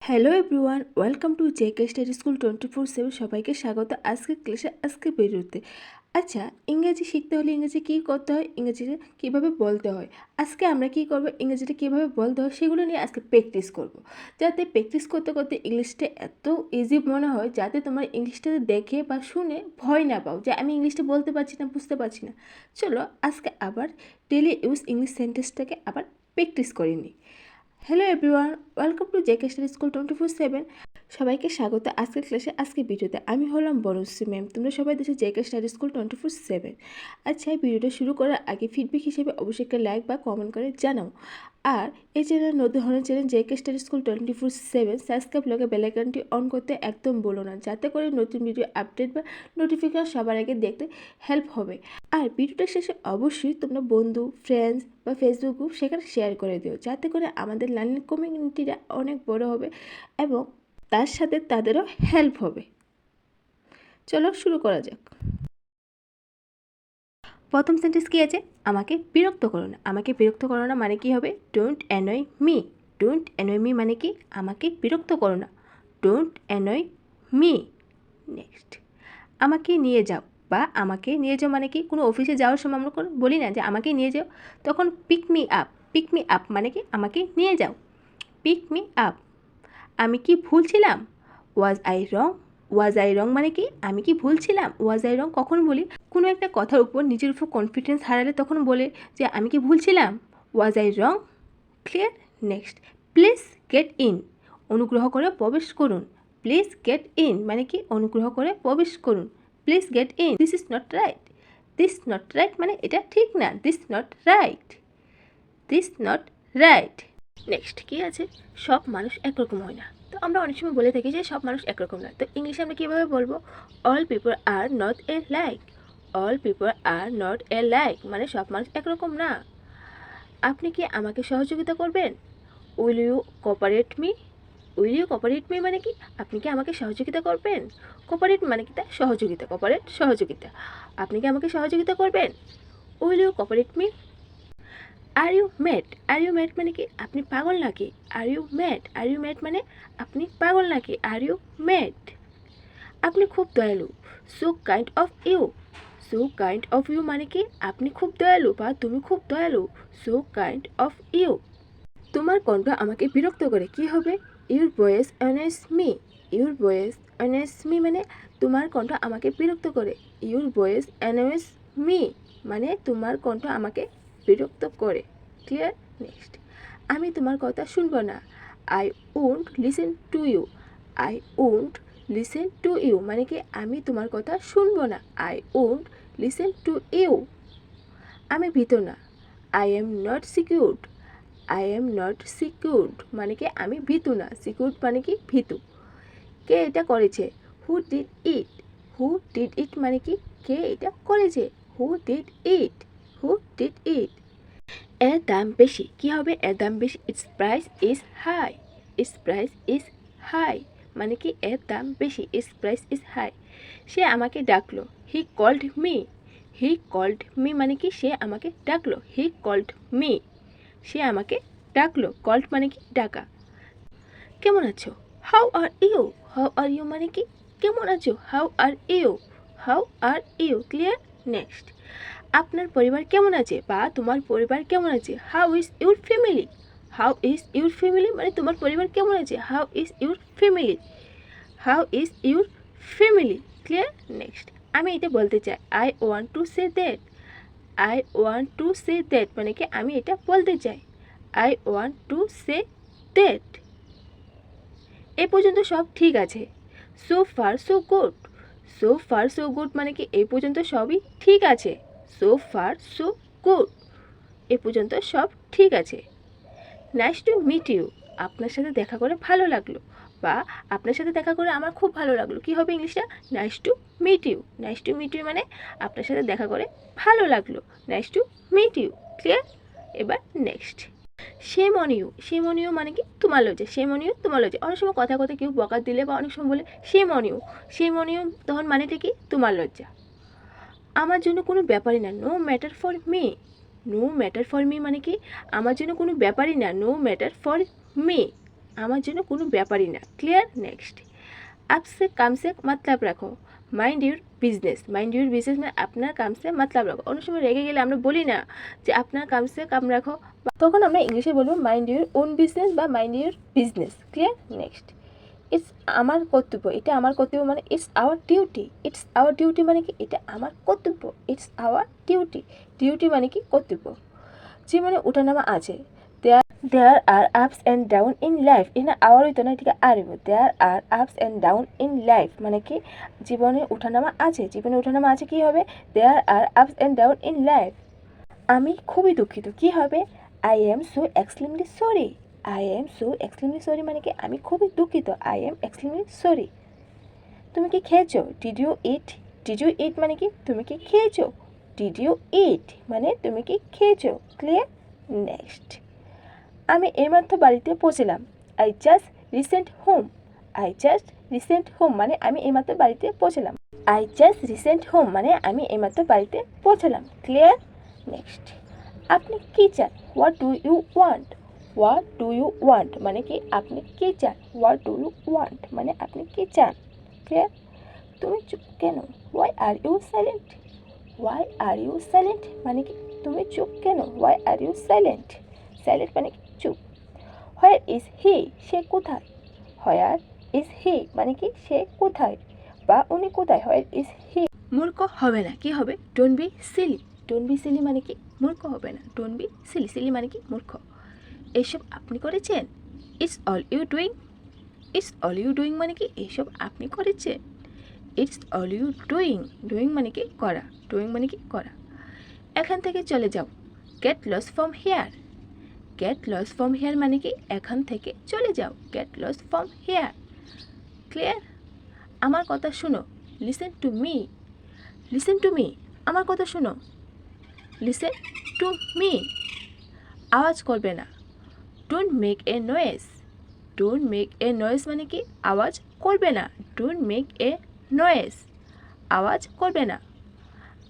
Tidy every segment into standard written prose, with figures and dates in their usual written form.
Hello everyone, welcome to JK study school 24/7। সবাইকে স্বাগত আজকের ক্লাসে, আজকে ভিডিওতে। আচ্ছা, ইংরেজি শিখতে হলে ইংরেজি কী করতে হয়, ইংরেজিটা কীভাবে বলতে হয়। আজকে আমরা কী করব, ইংরেজিটা কীভাবে বলতে হয় সেগুলো নিয়ে আজকে প্র্যাকটিস করব। যাতে প্র্যাকটিস করতে করতে ইংলিশটা এত ইজি মনে হয়, যাতে তোমার ইংলিশটা দেখে বা শুনে ভয় না পাও যে আমি ইংলিশটা বলতে পারছি না, বুঝতে পারছি না। চলো আজকে আবার ডেলি ইউজ ইংলিশ সেন্টেন্সটাকে আবার প্র্যাকটিস করে নিই। Hello everyone, welcome to JK study school 24/7। সবাইকে স্বাগত আজকের ক্লাসে, আজকে ভিডিওতে। আমি হলাম বনশ্রী ম্যাম, তোমরা সবাই দেখছো জেকে স্টাডি স্কুল 24/7। আচ্ছা, এই ভিডিওটা শুরু করার আগে ফিডব্যাক হিসেবে অবশ্যই একটা লাইক বা কমেন্ট করে জানাও। আর এই চ্যানেল নতুন হলে channel JK study school 24/7 subscribe লগে বেল আইকনটি অন করতে একদম বলো না, যাতে করে নতুন ভিডিও আপডেট বা নোটিফিকেশন সবার আগে দেখতে হেল্প হবে। আর ভিডিওটা শেষে অবশ্যই তোমরা বন্ধু, ফ্রেন্ডস বা ফেসবুক গ্রুপ সেখানে শেয়ার করে দিও, যাতে করে আমাদের লার্নিং কমিউনিটিটা অনেক বড় হবে এবং তার সাথে তাদেরও হেল্প হবে। চলো শুরু করা যাক। প্রথম সেন্টেন্স কী আছে, আমাকে বিরক্ত করো না। আমাকে বিরক্ত করো না মানে কি হবে, don't annoy me. Don't annoy me মানে কি, আমাকে বিরক্ত করো না। Don't annoy me. নেক্সট, আমাকে নিয়ে যাও বা আমাকে নিয়ে যাও মানে কি, কোনো অফিসে যাওয়ার সময় আমরা বলি না যে আমাকে নিয়ে যাও, তখন pick me up. Pick me up মানে কি, আমাকে নিয়ে যাও। Pick me up. আমি কি ভুল ছিলাম, was I wrong. Was I রং মানে কি, আমি কি ভুল ছিলাম। ওয়াজ আই রং কখন বলি, কোনো একটা কথার উপর নিজের উপর কনফিডেন্স হারালে তখন বলে যে আমি কি ভুল ছিলাম, was I wrong. Clear. Next, please get in. অনুগ্রহ করে প্রবেশ করুন। প্লিজ গেট ইন মানে কি, অনুগ্রহ করে প্রবেশ করুন। Please get in. This is not right. This not right মানে এটা ঠিক না। This not right. This not right. Next কী আছে, সব মানুষ একরকম হয় না। তো আমরা অনেক সময় বলে থাকি যে সব মানুষ একরকম না। তো ইংলিশে আমরা কীভাবে বলবো, all people are not a like. All people are not a like মানে সব মানুষ একরকম না। আপনি কি আমাকে সহযোগিতা করবেন, will you cooperate me. Will you cooperate me মানে কি, আপনি কি আমাকে সহযোগিতা করবেন। কোঅপারেট মানে কি, তা সহযোগিতা। কোঅপারেট সহযোগিতা। আপনি কি আমাকে সহযোগিতা করবেন, will you cooperate me. Are you mad. Are you mad মানে কি, আপনি পাগল নাকি। Are you mad. Are you mad মানে আপনি পাগল নাকি। Are you mad. আপনি খুব দয়ালু, so kind of you. So kind of you মানে কি, আপনি খুব দয়ালু বা তুমি খুব দয়ালু। So kind of you. তোমার কণ্ঠ আমাকে বিরক্ত করে, কি হবে, your voice annoys me. Your voice annoys me মানে তোমার কণ্ঠ আমাকে বিরক্ত করে। ইউর ভয়েস অ্যানয়েস মি মানে তোমার কণ্ঠ আমাকে বিরক্ত করে। ক্লিয়ার। নেক্সট, আমি তোমার কথা শুনবো না। I won't listen to you. I won't listen to you মানে কি, আমি তোমার কথা শুনবো না। I won't listen to you. আমি ভীত না। I am not secured. I am not secured মানে কি, আমি ভীতু না। সিকিউরড মানে কি, ভীতু। কে এটা করেছে, who did it. Who did ইট মানে কি, কে এটা করেছে। Who did it. Who did it. এর দাম বেশি, কি হবে, এর দাম বেশি, its price is high. Its price is high মানে কি, এর দাম বেশি, ইটস প্রাইস ইজ হাই। সে আমাকে ডাকলো, he called me. He called me মানে কি, সে আমাকে ডাকলো। He called me. সে আমাকে ডাকলো। কল্ড মানে কি, ডাকা। কেমন আছো, how are you. How are you মানে কি, কেমন আছো। How are you. How are you. Clear. Next, আপনার পরিবার কেমন আছে বা তোমার পরিবার কেমন আছে। How is your family. How is your family মানে তোমার পরিবার কেমন আছে। How is your family. How is your family. Clear. Next, আমি এটা বলতে চাই, I want to say that. I want to say that মানে কি, আমি এটা বলতে চাই। I want to say that. এ পর্যন্ত সব ঠিক আছে। So far so good. So far so good মানে কি, এই পর্যন্ত সবই ঠিক আছে। সো ফার সো গুড, এ পর্যন্ত সব ঠিক আছে। Nice to meet you. আপনার সাথে দেখা করে ভালো লাগলো বা আপনার সাথে দেখা করে আমার খুব ভালো লাগলো, কি হবে ইংলিশটা, nice to meet you. Nice to meet you মানে আপনার সাথে দেখা করে ভালো লাগলো। Nice to meet you. Clear. এবার next, same on you. Same on you মানে কি, তোমার লজ্জা। সেম অন ইউ, তোমার লজ্জা। অনেক সময় কথা কথা কেউ বকা দিলে বা অনেক সময় বলে same on you. Same on you তখন মানেটা কি, তোমার লজ্জা। আমার জন্য কোনো ব্যাপারই না, no matter for me. No matter for me মানে কি, আমার জন্য কোনো ব্যাপারই না, নো ম্যাটার ফর মি। আমার জন্য কোনো ব্যাপারই না। ক্লিয়ার? নেক্সট, আপসে কামসে মতলব রাখো, mind your business. Mind your business মানে আপনার কামসে মতলব রাখো। অনেক সময় রেগে গেলে আমরা বলি না যে আপনার কামসে কাম রাখো, তখন আমরা ইংলিশে বলবো মাইন্ড ইউর ওন বিজনেস বা mind your business. Clear? Next, it's আমার কর্তব্য, এটা আমার কর্তব্য মানে it's our duty. It's our duty মানে কি এটা আমার কর্তব্য। It's our duty. ডিউটি মানে কি কর্তব্য। জীবনে ওঠানামা আছে, there are ups and down in life. এখানে আওয়ার হইতো না, ঠিক আরব। দেয়ার are ups and down in life মানে কি জীবনে ওঠানামা আছে। জীবনে ওঠানামা আছে কি হবে? দেয়ার are ups and down in life. আমি খুবই দুঃখিত কি হবে? I am so extremely sorry. I am so extremely sorry মানে কি আমি খুবই দুঃখিত। I am extremely sorry. তুমি কি খেয়েছো? Did you eat? Did you eat মানে কি তুমি কি খেয়েছো? ডিড ইউ ইট মানে তুমি কি খেয়েছো। ক্লিয়ার? নেক্সট, আমি এইমাত্র বাড়িতে পৌঁছলাম। I just recent home. I just recent home মানে আমি এইমাত্র বাড়িতে পৌঁছলাম। আই জাস্ট রিসেন্ট হোম মানে আমি এইমাত্র বাড়িতে পৌঁছলাম। ক্লিয়ার? নেক্সট, আপনি কী চান? What do you want? What do you want মানে কি আপনি কী চান। হোয়াট ডু ইউ ওয়ান্ট মানে আপনি কী চান। ক্লিয়ার? তুমি চুপ কেন? Why are you silent? Why are you silent মানে কি তুমি চুপ কেন? Why are you silent? Silent মানে কি চুপ। হোয়ার ইজ হি? সে কোথায়? হোয়ার ইজ হি মানে কি সে কোথায় বা উনি কোথায়। Where is he. মূর্খ হবে না, কি হবে? Don't be silly. Don't be silly মানে কি মূর্খ হবে না। Don't be Seely. সিলি মানে কি মূর্খ। এসব আপনি করেছেন? It's all you doing. It's all you doing মানে কি এসব আপনি করেছেন। It's all you doing. Doing মানে কি করা। ডুইং মানে কি করা। এখান থেকে চলে যাও। Get loss from here. Get loss from here মানে কি এখান থেকে চলে যাও। Get loss from here. Clear? আমার কথা শুনো। Listen to me. Listen to me আমার কথা শুনো। Listen to me. আওয়াজ করবে না। Don't make a noise. Don't make a noise মানে কি আওয়াজ করবে না। Don't make a noise. আওয়াজ করবে না।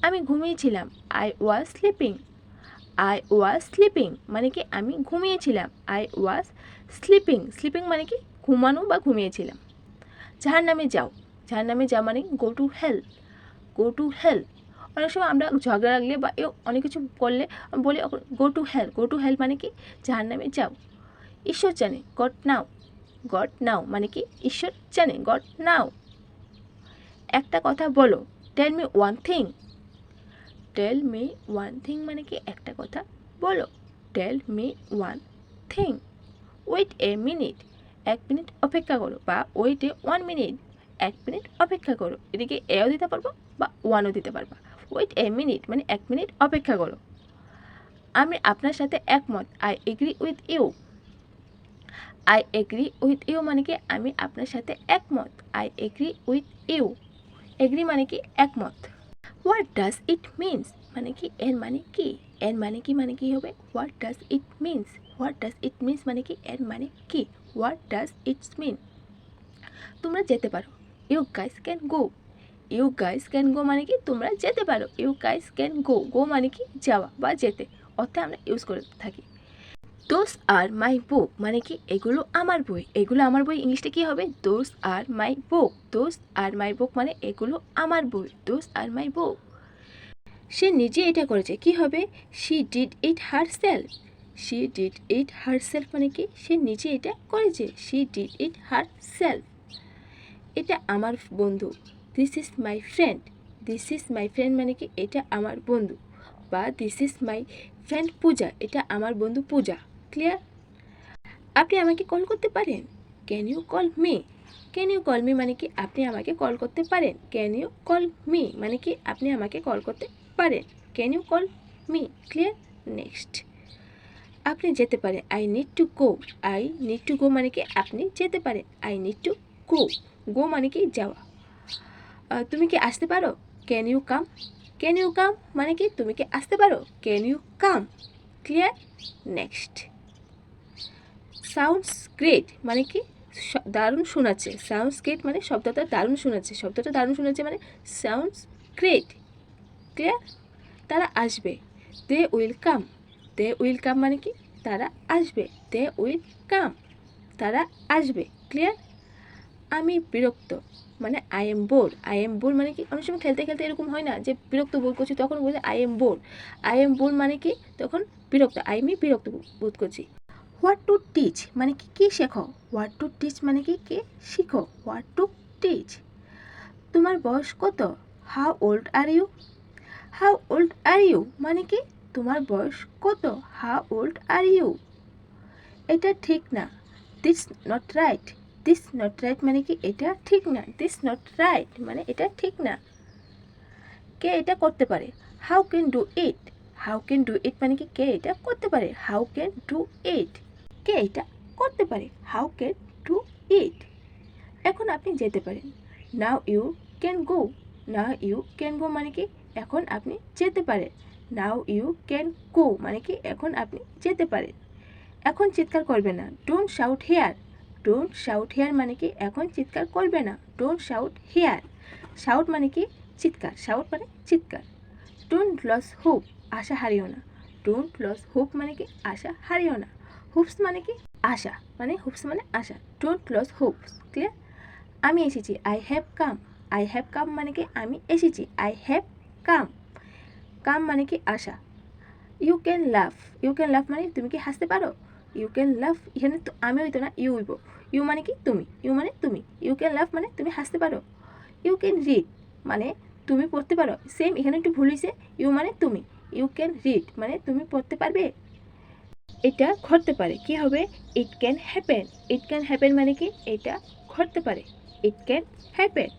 আমি ঘুমিয়েছিলাম। I was sleeping. I was sleeping মানে কি আমি ঘুমিয়েছিলাম। I was sleeping. স্লিপিং মানে কি ঘুমানো বা ঘুমিয়েছিলাম। জাহান্নামে যাও। জাহান্নামে যাও মানে go to hell. Go to hell. অনেক সময় আমরা ঝগড়া লাগলে বা অনেক কিছু করলে বলি go to hell. Go to hell মানে কি জাহান্নামে যাও। ঈশ্বর জানে। গড নাও। গড নাও মানে কি ঈশ্বর জানে। God now. একটা কথা বলো। Tell me one thing. Tell me one thing মানে কি একটা কথা বলো। Tell me one thing. Wait a minute. এক মিনিট অপেক্ষা করো বা ওয়েট এ 1 মিনিট। এক মিনিট অপেক্ষা করো। এদিকে এও দিতে পারবো বা ওয়ানও দিতে পারবা। ওয়েট এ মিনিট মানে 1 মিনিট অপেক্ষা করো। আমি আপনার সাথে একমত। I agree with you. I agree with you মানে কি আমি আপনার সাথে একমত। I agree with you. Agree মানে কি একমত। হোয়াট ডাজ ইট মিনস মানে কি এর মানে কি। এর মানে কি মানে কি হবে? What does it means. What does it means মানে কি এর মানে কি। What does its mean. তোমরা যেতে পারো। You guys can go. You guys can go মানে কি তোমরা যেতে পারো। You guys can go. Go মানে কি যাওয়া বা যেতে, অর্থে আমরা ইউজ করে থাকি। দোজ আর মাই বুক মানে কি এগুলো আমার বই। এগুলো আমার বই ইংলিশে কী হবে? Those are my book. Those are মাই বুক মানে এগুলো আমার বই। দোজ আর মাই বুক। সে নিজে এটা করেছে কি হবে? She did it her self. She did it her self মানে কি সে নিজে এটা করেছে। She did it her self. এটা আমার বন্ধু। This is my friend. This is my friend মানে কি এটা আমার বন্ধু বা দিস ইজ মাই ফ্রেন্ড পূজা। এটা আমার বন্ধু পূজা। ক্লিয়ার? আপনি আমাকে কল করতে পারেন। Can you call me. Can you call me মানে কি আপনি আমাকে কল করতে পারেন। ক্যান ইউ কল মি মানে কি আপনি আমাকে কল করতে পারেন। Can you call me. Clear? Next, আপনি যেতে পারেন। I need to go. I need to go মানে কি আপনি যেতে পারেন। I need to go. Go মানে কি যাওয়া। তুমি কি আসতে পারো? Can you come. Can you come মানে কি তুমি কি আসতে পারো। Can you come. Clear? Next, sounds great মানে কি দারুণ শোনাচ্ছে। সাউন্ডস গ্রেট মানে শব্দটা দারুণ শোনাচ্ছে। শব্দটা দারুণ শোনাচ্ছে মানে সাউন্ডস গ্রেট। ক্লিয়ার? তারা আসবে। They will come. They will কাম মানে কি তারা আসবে। They will come. তারা আসবে। ক্লিয়ার? আমি বিরক্ত মানে I am bore. I am bore মানে কি, অনেক সময় খেলতে খেলতে এরকম হয় না যে বিরক্ত বোধ করছি, তখন বলছে I am bore. I am bore মানে কি, তখন বিরক্ত, আমি বিরক্ত বোধ করছি। হোয়াট টু টিচ মানে কি, কী শেখো। হোয়াট টু টিচ মানে কি, কে শিখো। What to teach. তোমার বয়স কত। How old are you. How old are you মানে কি, তোমার বয়স কত। How old are you. এটা ঠিক না। This not right. This not right মানে কি, এটা ঠিক না। দিস নট রাইট মানে এটা ঠিক না। কে এটা করতে পারে। How can do it. How can do it মানে কি, কে এটা করতে পারে। How can do it. কে এটা করতে পারে। How can do it. এখন আপনি যেতে পারেন। Now you can go. Now you can go মানে কি, এখন আপনি যেতে পারেন। নাও ইউ ক্যান গো মানে কি, এখন আপনি যেতে পারেন। এখন চিৎকার করবে না। Don't shout here. Don't shout here মানে কি, এখন চিৎকার করবে না। Don't shout hair. শাউট মানে কি, চিৎকার। শাউট মানে চিৎকার। Don't loss hope. আশা হারিও না। ডোন্ট লস হোপ মানে কি, আশা হারিও না। হোপস মানে কি, আশা, মানে হোপস মানে আশা। Don't loss hopes. ক্লিয়ার? আমি এসেছি। I have come. I have come মানে কি, আমি এসেছি। I have come. কাম মানে কি, আশা। You can love. You can love মানে তুমি কি হাসতে পারো। ইউ ক্যান লাভ, এখানে তো আমি হইতো না, ইউ হইব। ইউ মানে কি, তুমি। ইউ মানে তুমি। ইউ ক্যান লাভ মানে তুমি হাসতে পারো। ইউ ক্যান রিড মানে তুমি পড়তে পারো। সেম, এখানে একটু ভুল হয়েছে। ইউ মানে তুমি। ইউ ক্যান রিড মানে তুমি পড়তে পারবে। এটা ঘটতে পারে, কি হবে। It can happen. It can happen মানে কি, এটা ঘটতে পারে। It can happen.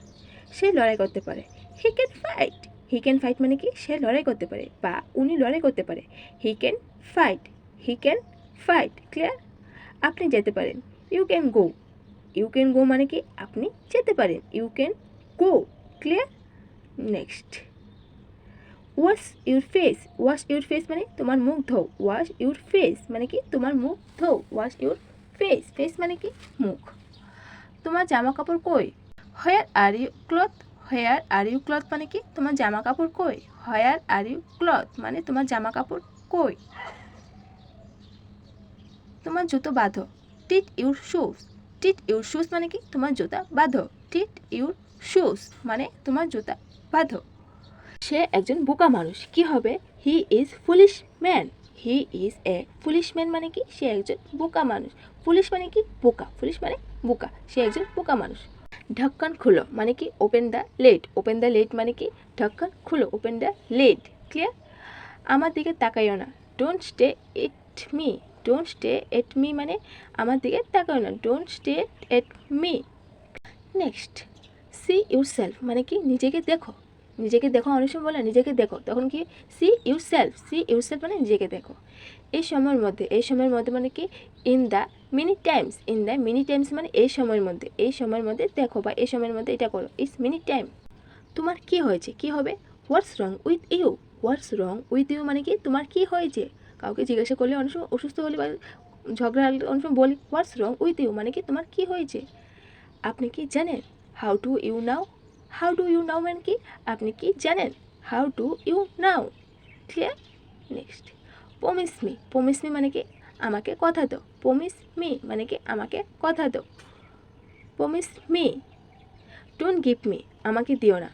সে লড়াই করতে পারে। He can fight. He can fight মানে কি, সে লড়াই করতে পারে বা উনি লড়াই করতে পারে। He can fight. He can fight. Clear? আপনি যেতে পারেন। You can go. You can go মানে কি, আপনি যেতে পারেন। You can go. Clear? Next, wash your face. Wash your face মানে তোমার মুখ ধো। ওয়াশ ইউর ফেস মানে কি, তোমার মুখ ধো। Wash your face. ফেস মানে কি, মুখ। তোমার জামা কাপড় কই। Where are you cloth. Where are you cloth মানে কি, তোমার জামা কাপড় কই। হোয়ার আর ইউ ক্লথ মানে তোমার জামা কাপড় কই। তোমার জুতো বাঁধো। Tie your shoes. Tie your shoes মানে কি, তোমার জুতা বাঁধো। টিট ইউর শুজ মানে তোমার জুতা বাঁধো। সে একজন বোকা মানুষ, কি হবে। He is foolish man. He is a foolish man মানে কি, সে একজন বোকা মানুষ। ফুলিশ মানে কি, বোকা। ফুলিশ মানে বোকা, সে একজন বোকা মানুষ। ঢক্কন খুলো মানে কি, open the late. Open the late মানে কি, ঢক্কন খুলো। Open the late. ক্লিয়ার? আমার দিকে তাকাইও না। Don't stay at me. Don't stay at me মানে আমার দিকে তাকাইও না। Don't stay at me. Next, see yourself মানে কি, নিজেকে দেখো। নিজেকে দেখো, অনেক সময় বলে নিজেকে দেখো, তখন কি, see your self. C yourself মানে নিজেকে দেখো। এই সময়ের মধ্যে। এই সময়ের মধ্যে মানে কি, in the mini Times. In the mini Times মানে এই সময়ের মধ্যে। এই সময়ের মধ্যে দেখো বা এই সময়ের মধ্যে এটা করো। It's mini time. তোমার কি হয়েছে, কি হবে। What's wrong with you. What's wrong with you মানে কি, তোমার কি হয়েছে। কাউকে জিজ্ঞাসা করলে, অনেক সময় অসুস্থ হলে বা ঝগড়া হলে অনেক সময় বলি হোয়াটস রং উইথ ইউ মানে কি, তোমার কি হয়েছে। আপনি কি জানেন। How do you know. How do you know মানে কি, আপনি কি জানেন। How do you know. Clear? Next, promise me. Promise me মানে কি, আমাকে কথা দাও। প্রমিস মি মানে কি, আমাকে কথা দাও। Promise me. Don't give me, আমাকে দিও না।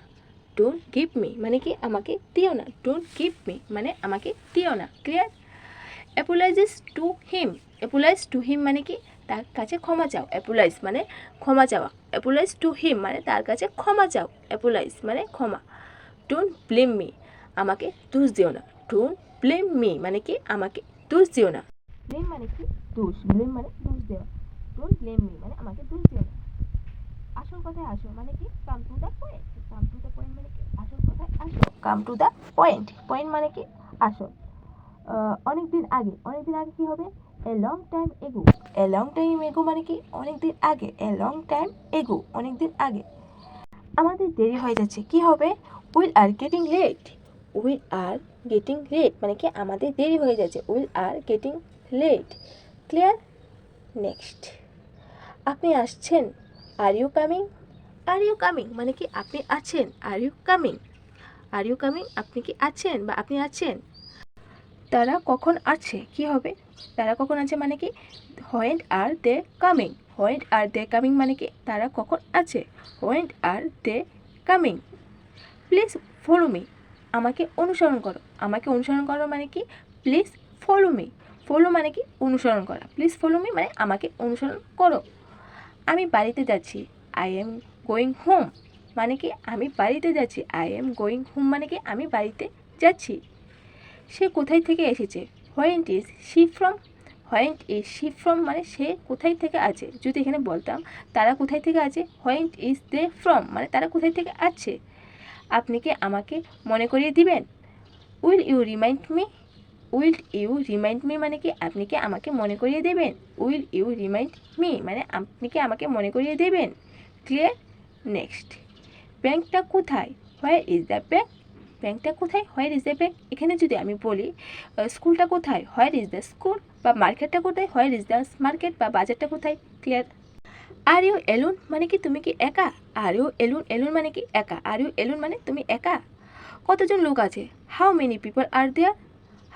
ডোন্ট গিভ মি মানে কি, আমাকে দিও না। ডোন্ট গিভ মি মানে আমাকে দিও না। Clear? Apologises to him. Apologise to him মানে কি, তার কাছে ক্ষমা চাও। অ্যাপোলাইজ মানে ক্ষমা চাওয়া। অ্যাপোলাইজ টু হিম মানে তার কাছে ক্ষমা চাও। অ্যাপোলাইজ মানে ক্ষমা। ডোন্ট ব্লেম মি, আমাকে দোষ দিও না। ডোন্ট ব্লেম মি মানে কি, আমাকে দোষ দিও না। ব্লেম মানে কি, দোষ। ব্লেম মানে দোষ দেওয়া। ডোন্ট ব্লেম মি মানে আমাকে দোষ দিও না। আসল কথায় আসো মানে কি, come to the point. Come to the point মানে কি, আসল কথায় আসো। Come to the point. Point মানে কি, আসল। অনেক দিন আগে। অনেক দিন আগে কি হবে, এ লং টাইম এগো। এ লং টাইম এগো মানে কি, অনেক দিন আগে। এ লং টাইম এগো, অনেক দিন আগে। আমাদের দেরি হয়ে যাচ্ছে, কি হবে, we'll are getting late. We'll are getting late মানে কি, আমাদের দেরি হয়ে যাচ্ছে। We'll are getting late. Clear? Next, আপনি আসছেন। Are you coming. Are you coming মানে কি, আপনি আছেন। Are you coming. Are you coming, আপনি কি আছেন বা আপনি আছেন। তারা কখন আছে কি হবে? তারা কখন আছে মানে কি? When are they coming. When are they coming মানে কি? তারা কখন আছে। When are they coming. Please follow me. আমাকে অনুসরণ করো। আমাকে অনুসরণ করো মানে কি? Please follow me. ফলো মানে কি? অনুসরণ করা। প্লিজ ফলো মি মানে আমাকে অনুসরণ করো। আমি বাড়িতে যাচ্ছি। আই এম গোয়িং হোম মানে কি? আমি বাড়িতে যাচ্ছি। আই এম গোয়িং হোম মানে কি? আমি বাড়িতে যাচ্ছি। সে কোথায় থেকে এসেছে? হোয়েন্ট ইজ শি ফ্রম। হোয়েন্ট ইজ শি ফ্রম মানে সে কোথায় থেকে আছে। যদি এখানে বলতাম তারা কোথায় থেকে আছে, হোয়েন্ট ইজ দে ফ্রম মানে তারা কোথায় থেকে আছে। আপনি কি আমাকে মনে করিয়ে দিবেন? Will you remind me. Will you remind me মানে কি? আপনি কি আমাকে মনে করিয়ে দেবেন। উইল ইউ রিমাইন্ড মি মানে আপনি কি আমাকে মনে করিয়ে দেবেন। ক্লিয়ার? নেক্সট, ব্যাংকটা কোথায়? Where is the bank. ব্যাংকটা কোথায়? Where is the bank. এখানে যদি আমি বলি স্কুলটা কোথায়? Where is the school. বা মার্কেটটা কোথায়? Where is the market. বা বাজারটা কোথায়? ক্লিয়ার? আর ইউ এলুন মানে কি? তুমি কি একা। Are you alone. এলুন মানে কি? একা। আর ইউ এলুন মানে তুমি একা। কতজন লোক আছে? How many people are there.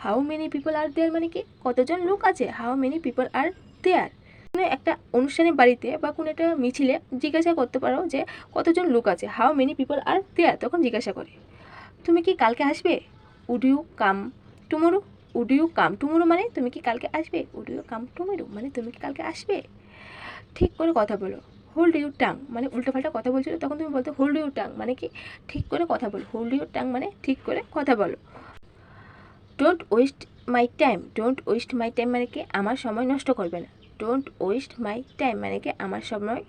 How many people are there মানে কি? কতজন লোক আছে। How many people are there. কোনো একটা অনুষ্ঠানের বাড়িতে বা কোনো একটা মিছিলে জিজ্ঞাসা করতে পারো যে কতজন লোক আছে। How many people are there. তখন জিজ্ঞাসা করে তুমি কি কালকে আসবে। Would you come tomorrow. Would you come tomorrow মানে তুমি কি কালকে আসবে। উড ইউ কাম টুমোরো মানে তুমি কি কালকে আসবে। ঠিক করে কথা বলো। হোল্ড ইউর টাং মানে উল্টোপাল্টা কথা বলছিল তখন তুমি বলতে হোল্ড ইউর টাং মানে কি? ঠিক করে কথা বলো। হোল্ড ইউর টাং মানে ঠিক করে কথা বলো। Don't waste my time. Don't waste my time মানে কি? আমার সময় নষ্ট করবে না। ডোন্ট ওয়েস্ট মাই টাইম মানে কি? আমার সময়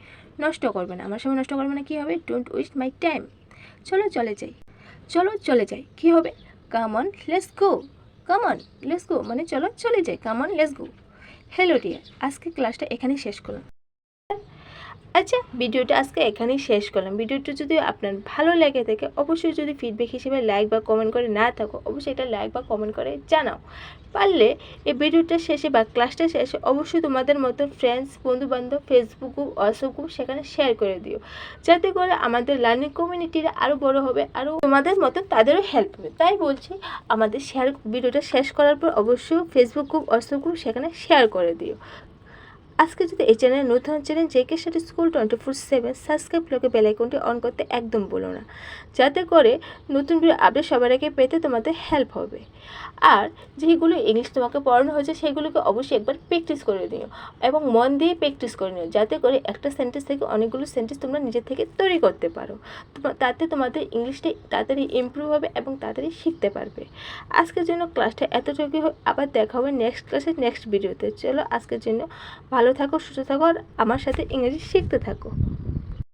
নষ্ট করবে না। আমার সময় নষ্ট করবে না কি হবে? Don't waste my time. চলো চলে যাই। চলো চলে যাই কি হবে? Come on let's go. Come on let's go মানে চলো চলে যাই। Come on let's go. Hello dear, আজকে ক্লাসটা এখানেই শেষ করলাম। আচ্ছা, ভিডিওটা আজকে এখানেই শেষ করলাম। ভিডিওটা যদি আপনার ভালো লেগে থাকে অবশ্যই যদি ফিডব্যাক হিসেবে লাইক বা কমেন্ট করে না থাকো অবশ্যই এটা লাইক বা কমেন্ট করে জানাও। পারলে এই ভিডিওটা শেষে বা ক্লাসটা শেষে অবশ্যই তোমাদের মতো ফ্রেন্ডস বন্ধুবান্ধব ফেসবুক গ্রুপ হোয়াটসঅ্যাপ গ্রুপ সেখানে শেয়ার করে দিও, যাতে করে আমাদের লার্নিং কমিউনিটিটা আরও বড় হবে, আরও তোমাদের মতো তাদেরও হেল্প হবে। তাই বলছি আমাদের শেয়ার ভিডিওটা শেষ করার পর অবশ্যই ফেসবুক গ্রুপ হোয়াটসঅ্যাপ গ্রুপ সেখানে শেয়ার করে দিও। আজকে যদি এই চ্যানেলে নতুন channel JK study school 24/7 subscribe লোকে বেল আইকনটি অন করতে একদম বলো না, যাতে করে নতুন ভিডিও আপডেট সবার আগে পেতে তোমাদের হেল্প হবে। আর যেগুলো ইংলিশ তোমাকে পড়ানো হয়েছে সেগুলোকে অবশ্যই একবার প্র্যাকটিস করে দিও এবং মন দিয়ে প্র্যাকটিস করে নিও, যাতে করে একটা সেন্টেন্স থেকে অনেকগুলো সেন্টেন্স তোমরা নিজের থেকে তৈরি করতে পারো। তাতে তোমাদের ইংলিশটা তাড়াতাড়ি ইমপ্রুভ হবে এবং তাড়াতাড়ি শিখতে পারবে। আজকের জন্য ক্লাসটা এতটুকুই, আবার দেখা হবে নেক্সট ক্লাসে নেক্সট ভিডিওতে। চলো আজকের জন্য ভালো থাকো, সুস্থ থাকো আর আমার সাথে ইংরেজি শিখতে থাকো।